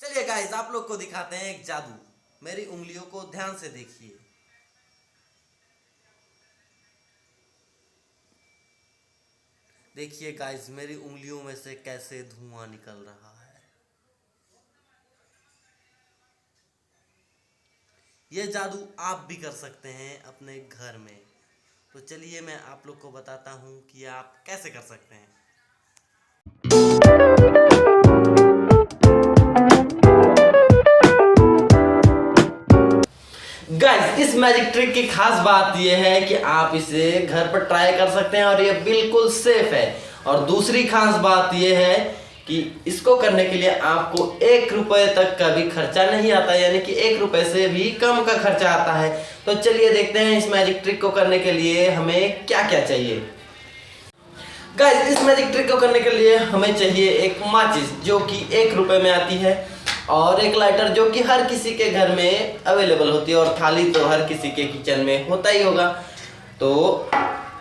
चलिए गाइस, आप लोग को दिखाते हैं एक जादू। मेरी उंगलियों को ध्यान से देखिए। देखिए गाइस, मेरी उंगलियों में से कैसे धुआं निकल रहा है। ये जादू आप भी कर सकते हैं अपने घर में। तो चलिए मैं आप लोग को बताता हूँ कि आप कैसे कर सकते हैं। गाइस, इस मैजिक ट्रिक की खास बात यह है कि आप इसे घर पर ट्राई कर सकते हैं और ये बिल्कुल सेफ है। और दूसरी खास बात यह है कि इसको करने के लिए आपको 1 रुपए तक का भी खर्चा नहीं आता, यानी कि 1 रुपए से भी कम का खर्चा आता है। तो चलिए देखते हैं इस मैजिक ट्रिक को करने के लिए हमें क्या क्या चाहिए। गाइस, इस मैजिक ट्रिक को करने के लिए हमें चाहिए एक माचिस जो कि 1 रुपए में आती है, और एक लाइटर जो कि हर किसी के घर में अवेलेबल होती है, और थाली तो हर किसी के किचन में होता ही होगा। तो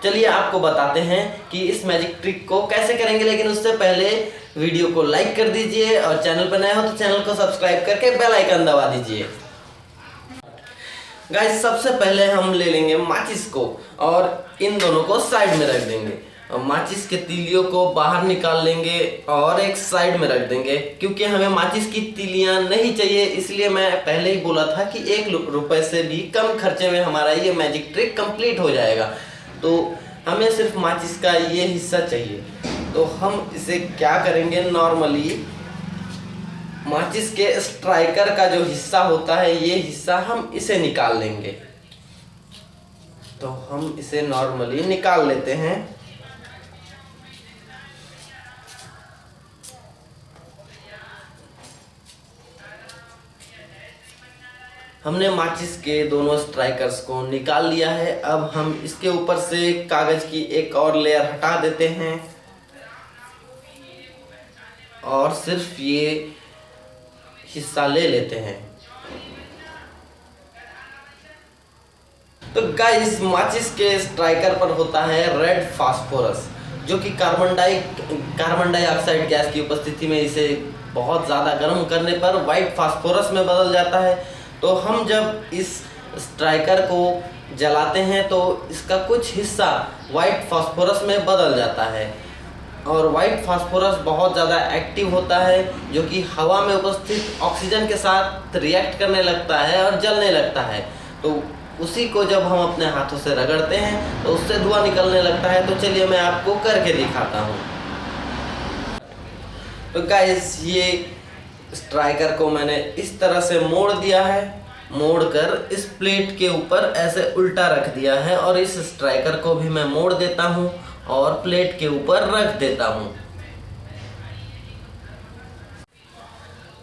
चलिए आपको बताते हैं कि इस मैजिक ट्रिक को कैसे करेंगे, लेकिन उससे पहले वीडियो को लाइक कर दीजिए और चैनल पर नए हो तो चैनल को सब्सक्राइब करके बेल आइकन दबा दीजिए। गाइस, सबसे पहले हम ले लेंगे माचिस को और इन दोनों को साइड में रख देंगे। माचिस के तीलियों को बाहर निकाल लेंगे और एक साइड में रख देंगे, क्योंकि हमें माचिस की तीलियां नहीं चाहिए। इसलिए मैं पहले ही बोला था कि 1 रुपए से भी कम खर्चे में हमारा ये मैजिक ट्रिक कंप्लीट हो जाएगा। तो हमें सिर्फ माचिस का ये हिस्सा चाहिए। तो हम इसे क्या करेंगे, नॉर्मली माचिस के स्ट्राइकर का जो हिस्सा होता है, ये हिस्सा हम इसे निकाल लेंगे। तो हम इसे नॉर्मली निकाल लेते हैं। हमने माचिस के दोनों स्ट्राइकर्स को निकाल लिया है। अब हम इसके ऊपर से कागज की एक और लेयर हटा देते हैं और सिर्फ ये हिस्सा ले लेते हैं। तो गाइस, माचिस के स्ट्राइकर पर होता है रेड फास्फोरस, जो कि कार्बन डाइऑक्साइड गैस की उपस्थिति में इसे बहुत ज़्यादा गर्म करने पर वाइट फास्फोरस में बदल जाता है। तो हम जब इस स्ट्राइकर को जलाते हैं तो इसका कुछ हिस्सा वाइट फास्फोरस में बदल जाता है, और वाइट फास्फोरस बहुत ज़्यादा एक्टिव होता है, जो कि हवा में उपस्थित ऑक्सीजन के साथ रिएक्ट करने लगता है और जलने लगता है। तो उसी को जब हम अपने हाथों से रगड़ते हैं तो उससे धुआं निकलने लगता है। तो चलिए मैं आपको करके दिखाता हूँ। तो गाइस, ये स्ट्राइकर को मैंने इस तरह से मोड़ दिया है, मोड़कर इस प्लेट के ऊपर ऐसे उल्टा रख दिया है, और इस स्ट्राइकर को भी मैं मोड़ देता हूँ और प्लेट के ऊपर रख देता हूँ।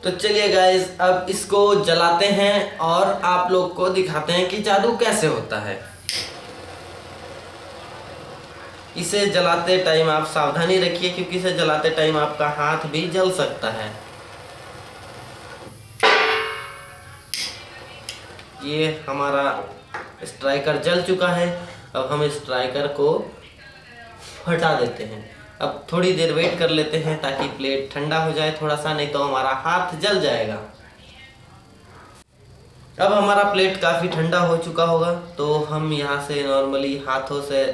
तो चलिए गाइस, अब इसको जलाते हैं और आप लोग को दिखाते हैं कि जादू कैसे होता है। इसे जलाते टाइम आप सावधानी रखिए, क्योंकि इसे जलाते टाइम आपका हाथ भी जल सकता है। ये हमारा स्ट्राइकर जल चुका है। अब हम स्ट्राइकर को हटा देते हैं। अब थोड़ी देर वेट कर लेते हैं ताकि प्लेट ठंडा हो जाए थोड़ा सा, नहीं तो हमारा हाथ जल जाएगा। अब हमारा प्लेट काफ़ी ठंडा हो चुका होगा, तो हम यहाँ से नॉर्मली हाथों से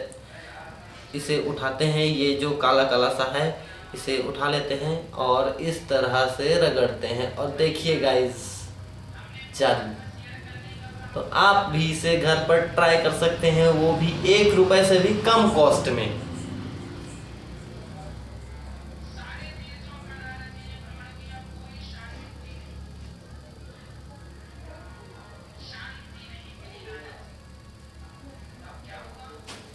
इसे उठाते हैं। ये जो काला काला सा है, इसे उठा लेते हैं और इस तरह से रगड़ते हैं, और देखिए गाइस, जादू। तो आप भी इसे घर पर ट्राई कर सकते हैं, वो भी 1 रुपए से भी कम कॉस्ट में।